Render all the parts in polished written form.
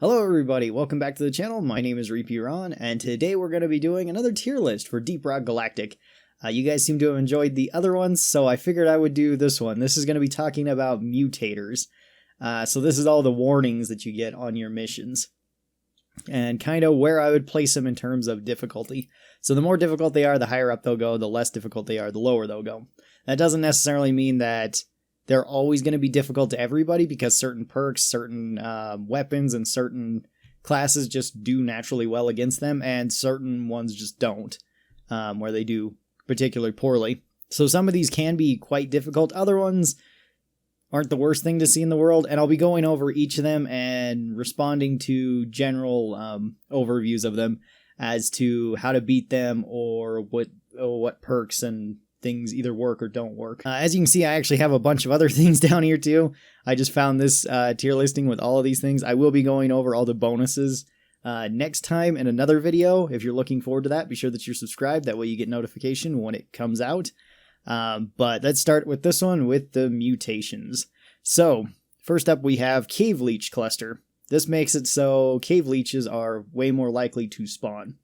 Hello everybody, welcome back to the channel. My name is Ron, and today we're going to be doing another tier list for Deep Rock Galactic. You guys seem to have enjoyed the other ones, so I figured I would do this one. This is going to be talking about mutators. So this is all the warnings that you get on your missions, and kind of where I would place them in terms of difficulty. So the more difficult they are, the higher up they'll go. The less difficult they are, the lower they'll go. That doesn't necessarily mean that they're always going to be difficult to everybody, because certain perks, certain weapons, and certain classes just do naturally well against them, and certain ones just don't, where they do particularly poorly. So some of these can be quite difficult. Other ones aren't the worst thing to see in the world, and I'll be going over each of them and responding to general overviews of them as to how to beat them, or what perks and things either work or don't work. As you can see, I actually have a bunch of other things down here too. I just found this tier listing with all of these things. I will be going over all the bonuses next time in another video. If you're looking forward to that, be sure that you're subscribed. That way you get notification when it comes out. But let's start with this one with the mutations. So first up we have Cave Leech Cluster. This makes it so cave leeches are way more likely to spawn.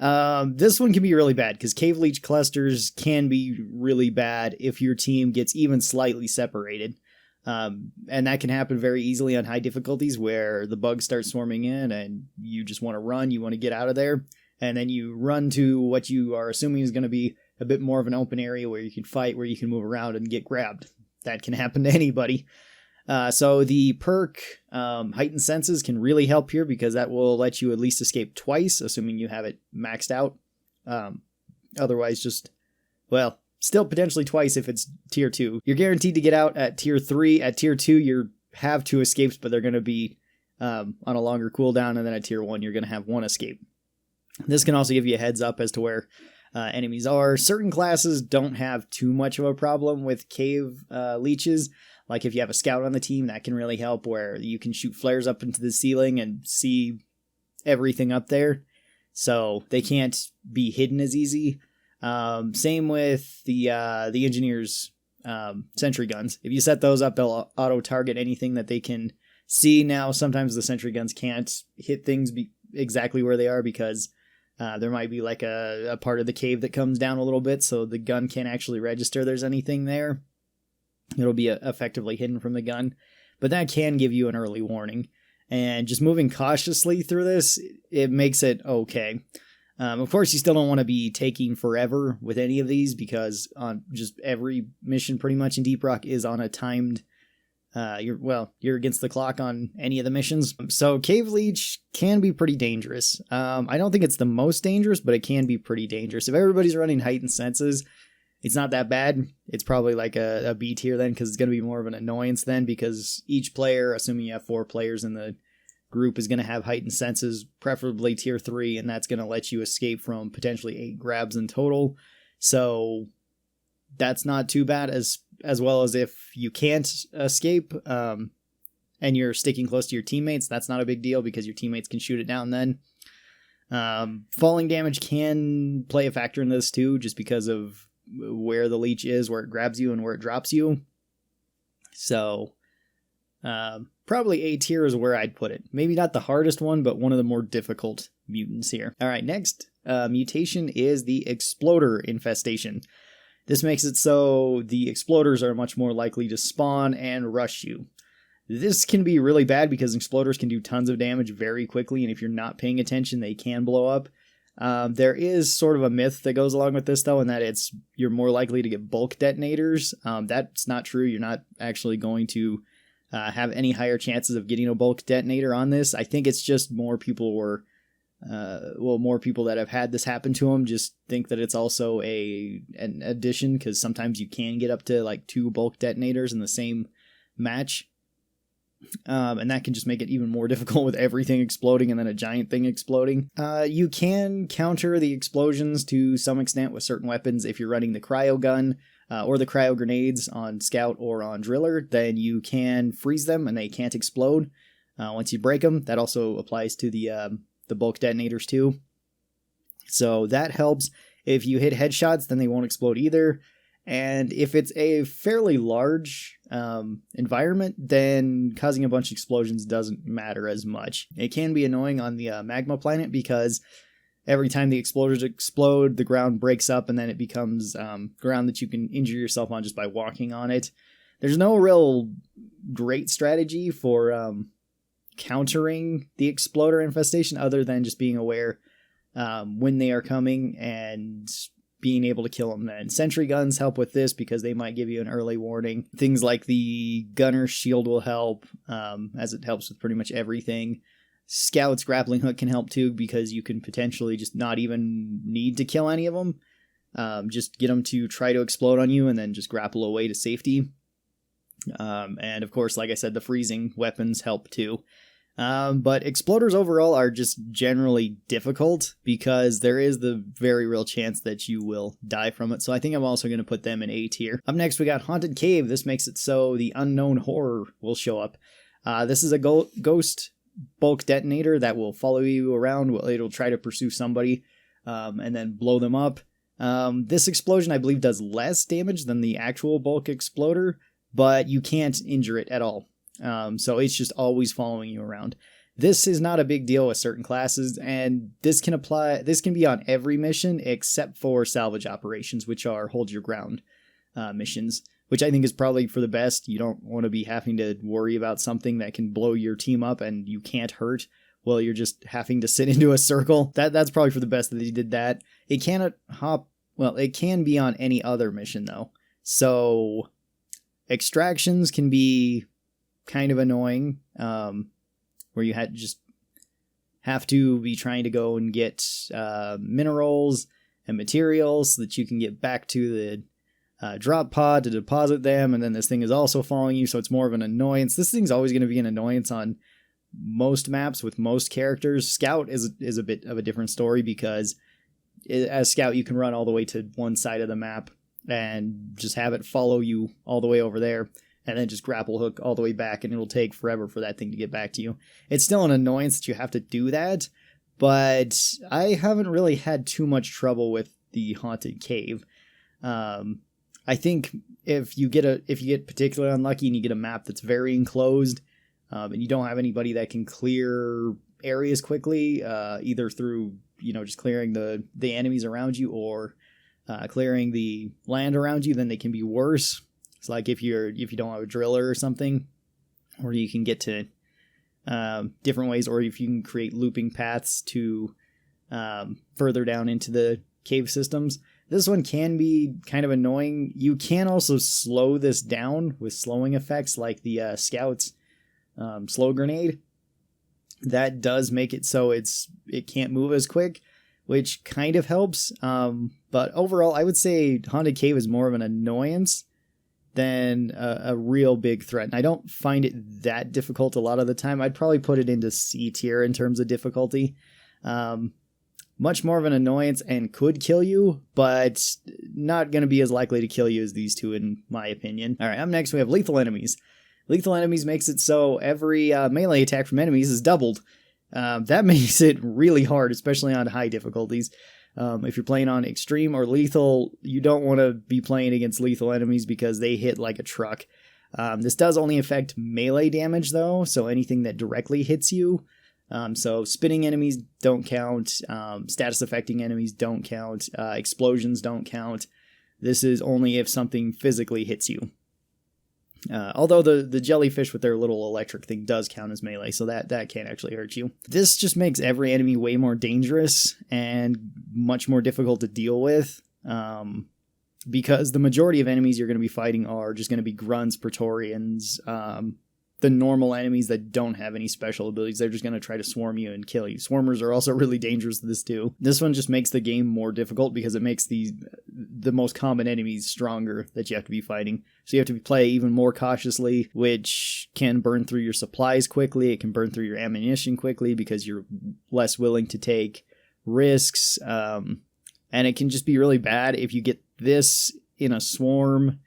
This one can be really bad, because cave leech clusters can be really bad if your team gets even slightly separated. And that can happen very easily on high difficulties, where the bugs start swarming in and you just want to run, you want to get out of there, and then you run to what you are assuming is going to be a bit more of an open area where you can fight, where you can move around and get grabbed. That can happen to anybody. So the perk Heightened Senses can really help here, because that will let you at least escape twice, assuming you have it maxed out. Otherwise, still potentially twice if it's tier 2. You're guaranteed to get out at tier 3. At tier 2, you have 2 escapes, but they're going to be on a longer cooldown, and then at tier 1, you're going to have 1 escape. This can also give you a heads up as to where enemies are. Certain classes don't have too much of a problem with cave leeches. Like if you have a scout on the team, that can really help, where you can shoot flares up into the ceiling and see everything up there. So they can't be hidden as easy. Same with the engineers' sentry guns. If you set those up, they'll auto-target anything that they can see. Now, sometimes the sentry guns can't hit things exactly where they are, because there might be like a part of the cave that comes down a little bit, so the gun can't actually register there's anything there. It'll be effectively hidden from the gun, but that can give you an early warning. And just moving cautiously through this, it makes it okay. Of course, you still don't want to be taking forever with any of these, because on just every mission pretty much in Deep Rock is on a timed, you're against the clock on any of the missions. So Cave Leech can be pretty dangerous. I don't think it's the most dangerous, but it can be pretty dangerous. If everybody's running Heightened Senses, it's not that bad. It's probably like a B tier then, because it's going to be more of an annoyance then, because each player, assuming you have 4 players in the group, is going to have Heightened Senses, preferably tier 3, and that's going to let you escape from potentially 8 grabs in total. So that's not too bad, as well as if you can't escape and you're sticking close to your teammates, that's not a big deal, because your teammates can shoot it down then. Falling damage can play a factor in this too, just because of where the leech is, where it grabs you and where it drops you. So probably A tier is where I'd put it. Maybe not the hardest one, but one of the more difficult mutants here. All right, next mutation is the Exploder Infestation. This makes it so the exploders are much more likely to spawn and rush you. This can be really bad, because exploders can do tons of damage very quickly, and if you're not paying attention, they can blow up. There is sort of a myth that goes along with this, though, and that you're more likely to get bulk detonators. That's not true. You're not actually going to have any higher chances of getting a bulk detonator on this. I think it's just more people that have had this happen to them just think that it's also an addition, because sometimes you can get up to like 2 bulk detonators in the same match. And that can just make it even more difficult with everything exploding and then a giant thing exploding. You can counter the explosions to some extent with certain weapons. If you're running the cryo gun or the cryo grenades on Scout or on Driller, then you can freeze them and they can't explode once you break them. That also applies to the bulk detonators too. So that helps. If you hit headshots, then they won't explode either. And if it's a fairly large environment, then causing a bunch of explosions doesn't matter as much. It can be annoying on the magma planet because every time the exploders explode, the ground breaks up and then it becomes ground that you can injure yourself on just by walking on it. There's no real great strategy for countering the exploder infestation other than just being aware when they are coming and being able to kill them then. Sentry guns help with this because they might give you an early warning. Things like the gunner's shield will help, as it helps with pretty much everything. Scout's grappling hook can help too because you can potentially just not even need to kill any of them. Just get them to try to explode on you and then just grapple away to safety. And of course, like I said, the freezing weapons help too. But exploders overall are just generally difficult because there is the very real chance that you will die from it. So I think I'm also going to put them in A tier. Up next, we got Haunted Cave. This makes it so the unknown horror will show up. This is a ghost bulk detonator that will follow you around. It'll try to pursue somebody and then blow them up. This explosion, I believe, does less damage than the actual bulk exploder, but you can't injure it at all. So it's just always following you around. This is not a big deal with certain classes, and this can be on every mission except for salvage operations, which are hold your ground missions, which I think is probably for the best. You don't want to be having to worry about something that can blow your team up and you can't hurt while you're just having to sit into a circle. That's probably for the best that they did that. It cannot it can be on any other mission though. So extractions can be kind of annoying, where you have to be trying to go and get minerals and materials so that you can get back to the drop pod to deposit them, and then this thing is also following you, so it's more of an annoyance. This thing's always going to be an annoyance on most maps with most characters. Scout is a bit of a different story because as Scout you can run all the way to one side of the map and just have it follow you all the way over there, and then just grapple hook all the way back, and it'll take forever for that thing to get back to you. It's still an annoyance that you have to do that, but I haven't really had too much trouble with the Haunted Cave. I think if you get particularly unlucky and you get a map that's very enclosed, and you don't have anybody that can clear areas quickly, either through just clearing the enemies around you or clearing the land around you, then they can be worse. It's like if you don't have a driller or something, or you can get to different ways, or if you can create looping paths to further down into the cave systems. This one can be kind of annoying. You can also slow this down with slowing effects like the Scout's slow grenade. That does make it so it can't move as quick, which kind of helps. But overall, I would say Haunted Cave is more of an annoyance than a real big threat. And I don't find it that difficult a lot of the time. I'd probably put it into C tier in terms of difficulty. Much more of an annoyance and could kill you, but not going to be as likely to kill you as these two, in my opinion. All right, up next we have Lethal Enemies. Lethal Enemies makes it so every melee attack from enemies is doubled. That makes it really hard, especially on high difficulties. If you're playing on Extreme or Lethal, you don't want to be playing against lethal enemies because they hit like a truck. This does only affect melee damage, though, so anything that directly hits you. So spinning enemies don't count, status affecting enemies don't count, explosions don't count. This is only if something physically hits you. Although the jellyfish with their little electric thing does count as melee, so that can't actually hurt you. This just makes every enemy way more dangerous and much more difficult to deal with, because the majority of enemies you're going to be fighting are just going to be grunts, Praetorians, the normal enemies that don't have any special abilities. They're just going to try to swarm you and kill you. Swarmers are also really dangerous to this too. This one just makes the game more difficult because it makes the most common enemies stronger that you have to be fighting. So you have to play even more cautiously, which can burn through your supplies quickly. It can burn through your ammunition quickly because you're less willing to take risks. And it can just be really bad if you get this in a swarm,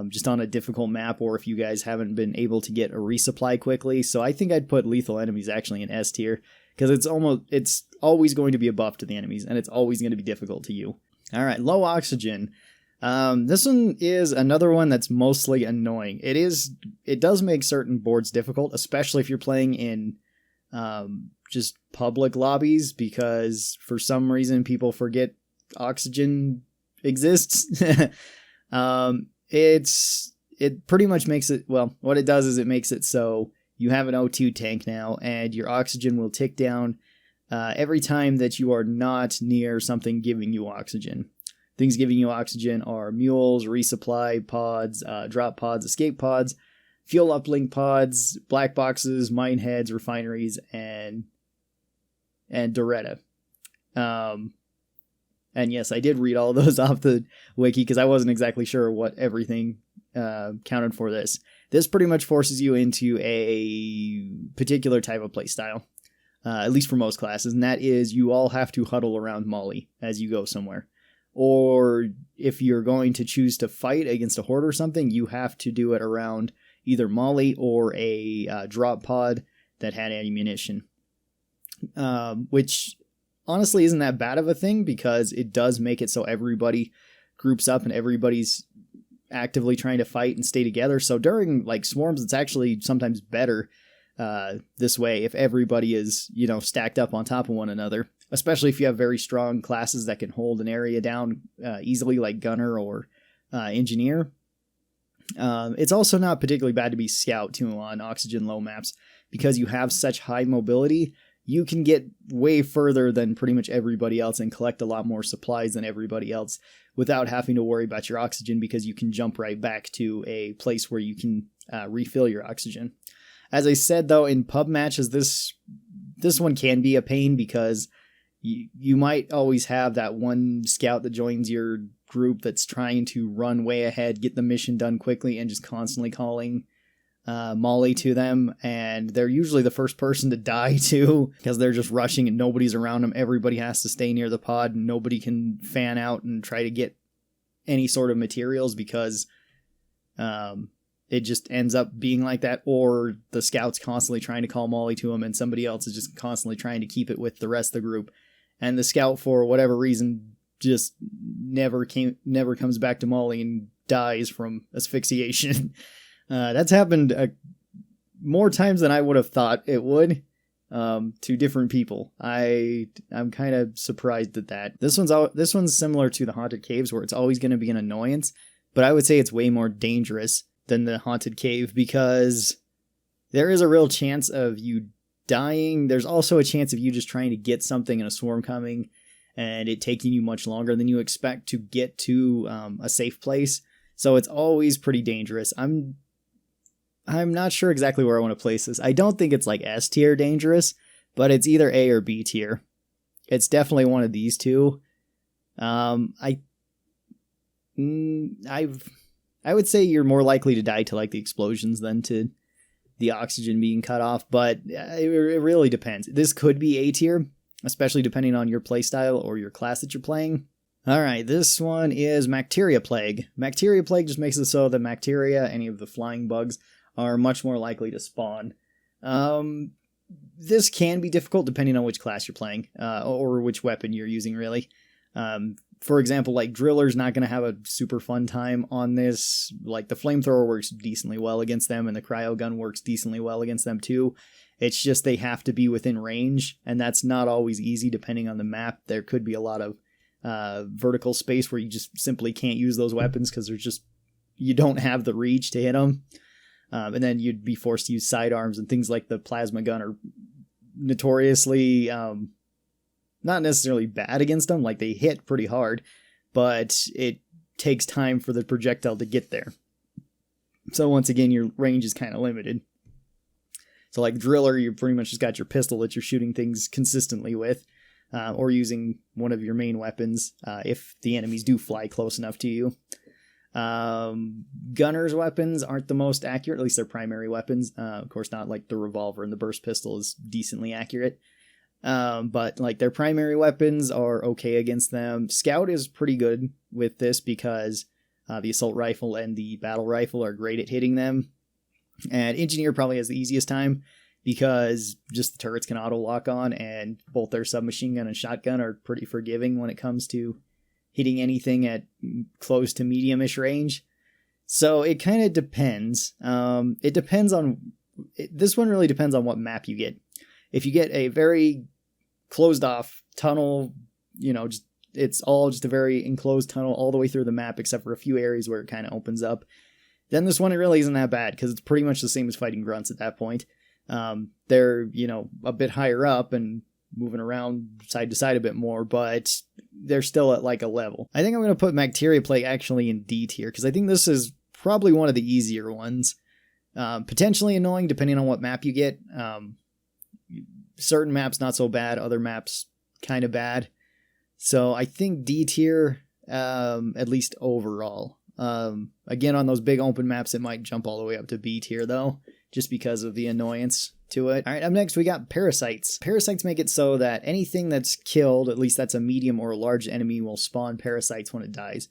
just on a difficult map, or if you guys haven't been able to get a resupply quickly. So I think I'd put Lethal Enemies actually in S tier, because it's always going to be a buff to the enemies, and it's always going to be difficult to you. All right, Low Oxygen. This one is another one that's mostly annoying. It does make certain boards difficult, especially if you're playing in just public lobbies, because for some reason people forget oxygen exists. It pretty much makes it, well, what it does is it makes it so you have an O2 tank now, and your oxygen will tick down every time that you are not near something giving you oxygen. Things giving you oxygen are mules, resupply pods, drop pods, escape pods, fuel uplink pods, black boxes, mine heads, refineries, and Doretta. And yes, I did read all those off the wiki because I wasn't exactly sure what everything counted for this. This pretty much forces you into a particular type of playstyle, at least for most classes, and that is you all have to huddle around Molly as you go somewhere. Or if you're going to choose to fight against a horde or something, you have to do it around either Molly or a drop pod that had ammunition. Which honestly isn't that bad of a thing, because it does make it so everybody groups up and everybody's actively trying to fight and stay together. So during like swarms, it's actually sometimes better this way if everybody is, stacked up on top of one another, especially if you have very strong classes that can hold an area down easily, like Gunner or Engineer. It's also not particularly bad to be Scout too on oxygen low maps, because you have such high mobility. You can get way further than pretty much everybody else and collect a lot more supplies than everybody else without having to worry about your oxygen, because you can jump right back to a place where you can refill your oxygen. As I said, though, in pub matches, this one can be a pain, because you might always have that one scout that joins your group that's trying to run way ahead, get the mission done quickly, and just constantly calling Molly to them, and they're usually the first person to die too, because they're just rushing and nobody's around them. Everybody has to stay near the pod, and nobody can fan out and try to get any sort of materials, because it just ends up being like that. Or the scout's constantly trying to call Molly to him, and somebody else is just constantly trying to keep it with the rest of the group, and the scout, for whatever reason, just never comes back to Molly and dies from asphyxiation. That's happened more times than I would have thought it would, to different people. I'm kind of surprised at that. This one's similar to the Haunted Caves, where it's always going to be an annoyance, but I would say it's way more dangerous than the Haunted Cave, because there is a real chance of you dying. There's also a chance of you just trying to get something in a swarm coming, and it taking you much longer than you expect to get to a safe place. So it's always pretty dangerous. I'm not sure exactly where I want to place this. I don't think it's like S tier dangerous, but it's either A or B tier. It's definitely one of these two. I would say you're more likely to die to like the explosions than to the oxygen being cut off, but it really depends. This could be A tier, especially depending on your playstyle or your class that you're playing. Alright, this one is Bacteria Plague. Bacteria Plague just makes it so that bacteria, any of the flying bugs, are much more likely to spawn. This can be difficult depending on which class you're playing, or which weapon you're using, really. For example, like Driller's not going to have a super fun time on this. Like the Flamethrower works decently well against them, and the Cryo Gun works decently well against them too. It's just they have to be within range, and that's not always easy depending on the map. There could be a lot of vertical space where you just simply can't use those weapons because you don't have the reach to hit them. And then you'd be forced to use sidearms, and things like the plasma gun are notoriously not necessarily bad against them. Like, they hit pretty hard, but it takes time for the projectile to get there. So once again, your range is kind of limited. So like Driller, you pretty much just got your pistol that you're shooting things consistently with, or using one of your main weapons if the enemies do fly close enough to you. Gunner's weapons aren't the most accurate, at least their primary weapons. Of course, not like the revolver and the burst pistol is decently accurate. But like their primary weapons are okay against them. Scout is pretty good with this because the assault rifle and the battle rifle are great at hitting them. And Engineer probably has the easiest time because just the turrets can auto lock on, and both their submachine gun and shotgun are pretty forgiving when it comes to hitting anything at close to medium-ish range. So it kind of depends. This one really depends on what map you get. If you get a very closed off tunnel, it's all just a very enclosed tunnel all the way through the map except for a few areas where it kind of opens up, then this one, it really isn't that bad because it's pretty much the same as fighting grunts at that point. They're, a bit higher up and moving around side to side a bit more, but they're still at like a level. I think I'm going to put Bacteria Plague actually in D tier because I think this is probably one of the easier ones. Potentially annoying depending on what map you get. Certain maps not so bad, other maps kind of bad. So I think D tier, at least overall. Again, on those big open maps, it might jump all the way up to B tier though, just because of the annoyance to it. All right, up next we got Parasites. Parasites make it so that anything that's killed, at least that's a medium or a large enemy, will spawn parasites when it dies.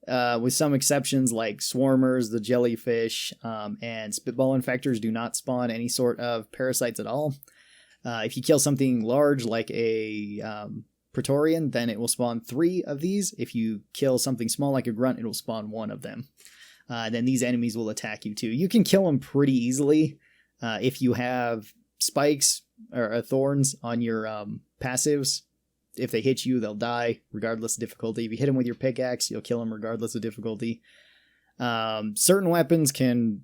With some exceptions like swarmers, the jellyfish, and spitball infectors do not spawn any sort of parasites at all. If you kill something large like a Praetorian, then it will spawn 3 of these. If you kill something small like a grunt, it will spawn 1 of them. Then these enemies will attack you too. You can kill them pretty easily if you have spikes or thorns on your passives. If they hit you, they'll die regardless of difficulty. If you hit them with your pickaxe, you'll kill them regardless of difficulty. Certain weapons can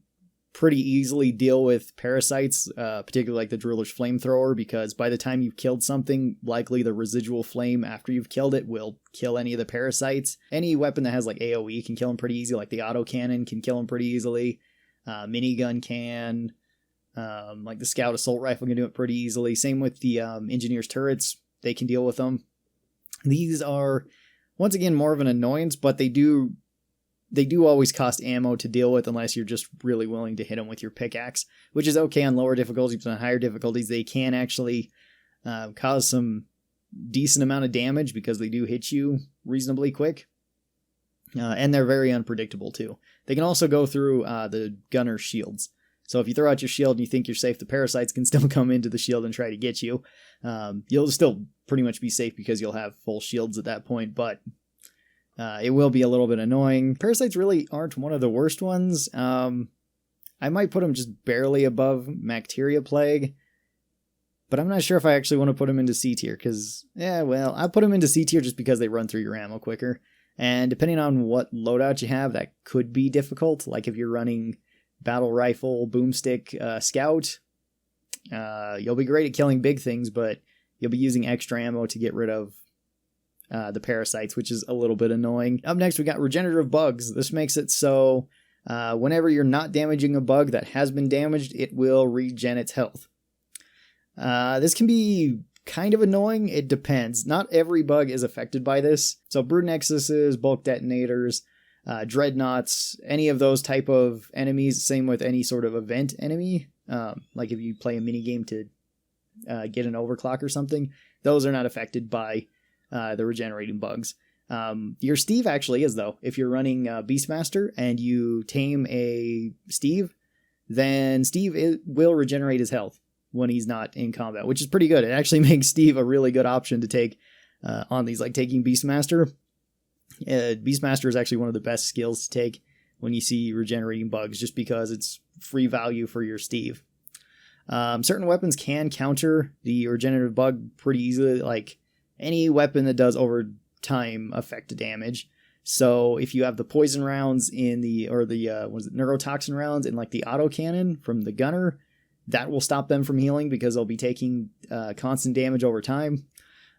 pretty easily deal with parasites, particularly like the Driller's Flamethrower, because by the time you've killed something, likely the residual flame after you've killed it will kill any of the parasites. Any weapon that has like AoE can kill them pretty easy, like the autocannon can kill them pretty easily. Minigun can. Like the Scout Assault Rifle can do it pretty easily. Same with the Engineer's Turrets. They can deal with them. These are, once again, more of an annoyance, but they do always cost ammo to deal with unless you're just really willing to hit them with your pickaxe, which is okay on lower difficulties, but on higher difficulties, they can actually cause some decent amount of damage because they do hit you reasonably quick. And they're very unpredictable too. They can also go through the gunner's shields. So if you throw out your shield and you think you're safe, the parasites can still come into the shield and try to get you. You'll still pretty much be safe because you'll have full shields at that point, but it will be a little bit annoying. Parasites really aren't one of the worst ones. I might put them just barely above Bacteria Plague, but I'm not sure if I actually want to put them into C tier because, I'll put them into C tier just because they run through your ammo quicker. And depending on what loadout you have, that could be difficult. Like if you're running Battle Rifle, Boomstick, Scout, you'll be great at killing big things, but you'll be using extra ammo to get rid of the parasites, which is a little bit annoying. Up next, we got Regenerative Bugs. This makes it so whenever you're not damaging a bug that has been damaged, it will regen its health. This can be kind of annoying. It depends. Not every bug is affected by this. So Brood Nexuses, Bulk Detonators, Dreadnoughts, any of those type of enemies, same with any sort of event enemy, like if you play a minigame to get an overclock or something, those are not affected by the regenerating bugs. Your Steve actually is, though. If you're running Beastmaster and you tame a Steve, then Steve will regenerate his health when he's not in combat, which is pretty good. It actually makes Steve a really good option to take on these, like taking Beastmaster. Beastmaster is actually one of the best skills to take when you see regenerating bugs, just because it's free value for your Steve. Certain weapons can counter the regenerative bug pretty easily, like any weapon that does over time affect damage. So if you have the poison rounds neurotoxin rounds in like the autocannon from the gunner, that will stop them from healing because they'll be taking constant damage over time.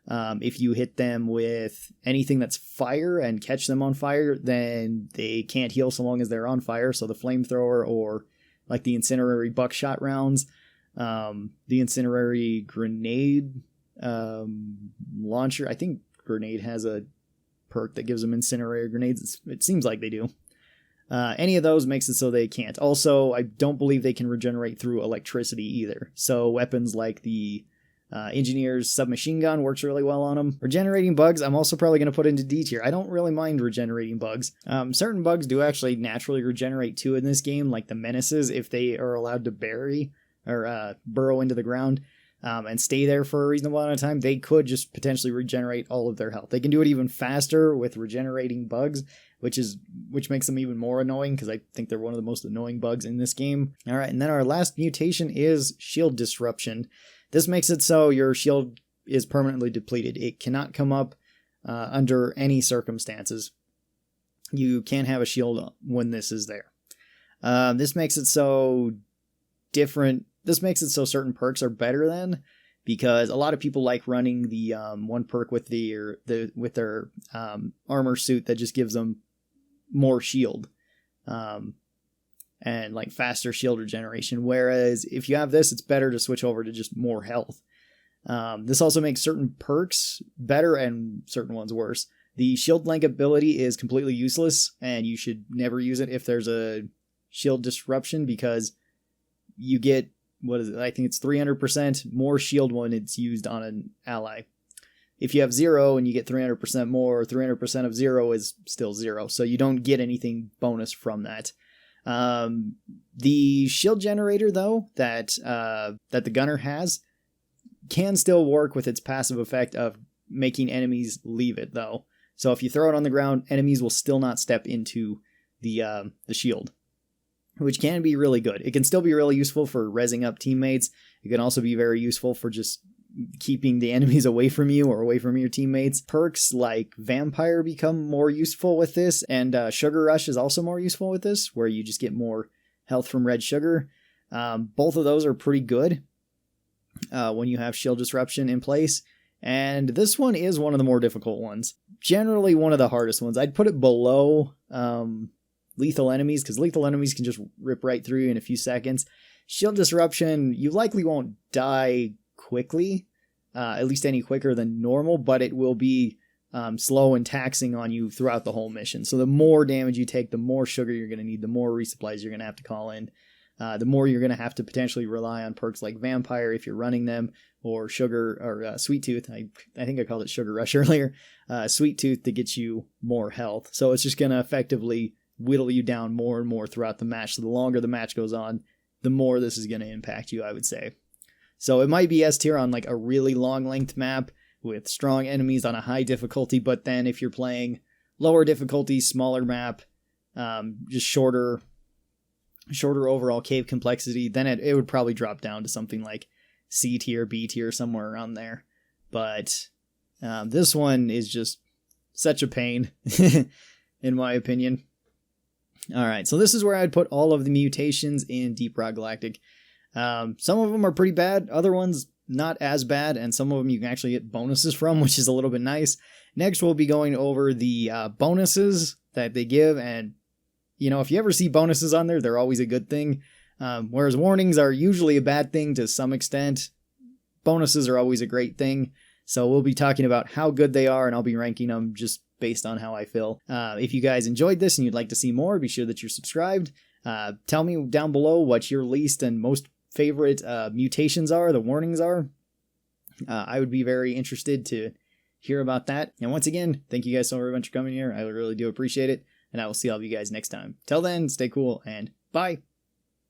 If you hit them with anything that's fire and catch them on fire, then they can't heal so long as they're on fire. So the flamethrower or like the incendiary buckshot rounds, the incendiary grenade launcher. I think grenade has a perk that gives them incendiary grenades. It seems like they do. Any of those makes it so they can't. Also, I don't believe they can regenerate through electricity either. So weapons like the Engineer's submachine gun works really well on them. Regenerating bugs, I'm also probably going to put into D tier. I don't really mind regenerating bugs. Certain bugs do actually naturally regenerate too in this game, like the menaces, if they are allowed to bury or burrow into the ground. and stay there for a reasonable amount of time, they could just potentially regenerate all of their health. They can do it even faster with regenerating bugs, which makes them even more annoying, because I think they're one of the most annoying bugs in this game. All right, and then our last mutation is shield disruption. This makes it so your shield is permanently depleted. It cannot come up under any circumstances. You can't have a shield when this is there. This makes it so different. This makes it so certain perks are better than, because a lot of people like running the one perk with their armor suit that just gives them more shield, and like faster shield regeneration. Whereas if you have this, it's better to switch over to just more health. This also makes certain perks better and certain ones worse. The shield link ability is completely useless, and you should never use it if there's a shield disruption, because you get, what is it? I think it's 300% more shield when it's used on an ally. If you have 0 and you get 300% more, 300% of 0 is still 0. So you don't get anything bonus from that. The shield generator, though, that the gunner has, can still work with its passive effect of making enemies leave it, though. So if you throw it on the ground, enemies will still not step into the shield, which can be really good. It can still be really useful for rezzing up teammates. It can also be very useful for just keeping the enemies away from you or away from your teammates. Perks like Vampire become more useful with this, and Sugar Rush is also more useful with this, where you just get more health from red sugar. Both of those are pretty good when you have shield disruption in place. And this one is one of the more difficult ones. Generally one of the hardest ones. I'd put it below lethal enemies, because lethal enemies can just rip right through you in a few seconds. Shield disruption, you likely won't die quickly, at least any quicker than normal, but it will be slow and taxing on you throughout the whole mission. So the more damage you take, the more sugar you're going to need, the more resupplies you're going to have to call in, the more you're going to have to potentially rely on perks like Vampire if you're running them, or Sugar, or Sweet Tooth. I think I called it Sugar Rush earlier. Sweet Tooth to get you more health. So it's just going to effectively whittle you down more and more throughout the match. So the longer the match goes on, the more this is going to impact you, I would say. So it might be S tier on like a really long length map with strong enemies on a high difficulty, but then if you're playing lower difficulty, smaller map, just shorter overall cave complexity, then it would probably drop down to something like C tier, B tier, somewhere around there. But this one is just such a pain, in my opinion. Alright, so this is where I'd put all of the mutations in Deep Rock Galactic. Some of them are pretty bad, other ones not as bad, and some of them you can actually get bonuses from, which is a little bit nice. Next, we'll be going over the bonuses that they give, and you know, if you ever see bonuses on there, they're always a good thing. Whereas warnings are usually a bad thing to some extent, bonuses are always a great thing. So we'll be talking about how good they are, and I'll be ranking them just based on how I feel. If you guys enjoyed this and you'd like to see more, be sure that you're subscribed. Tell me down below what your least and most favorite mutations are, the warnings are. I would be very interested to hear about that. And once again, thank you guys so very much for coming here. I really do appreciate it. And I will see all of you guys next time. Till then, stay cool and bye.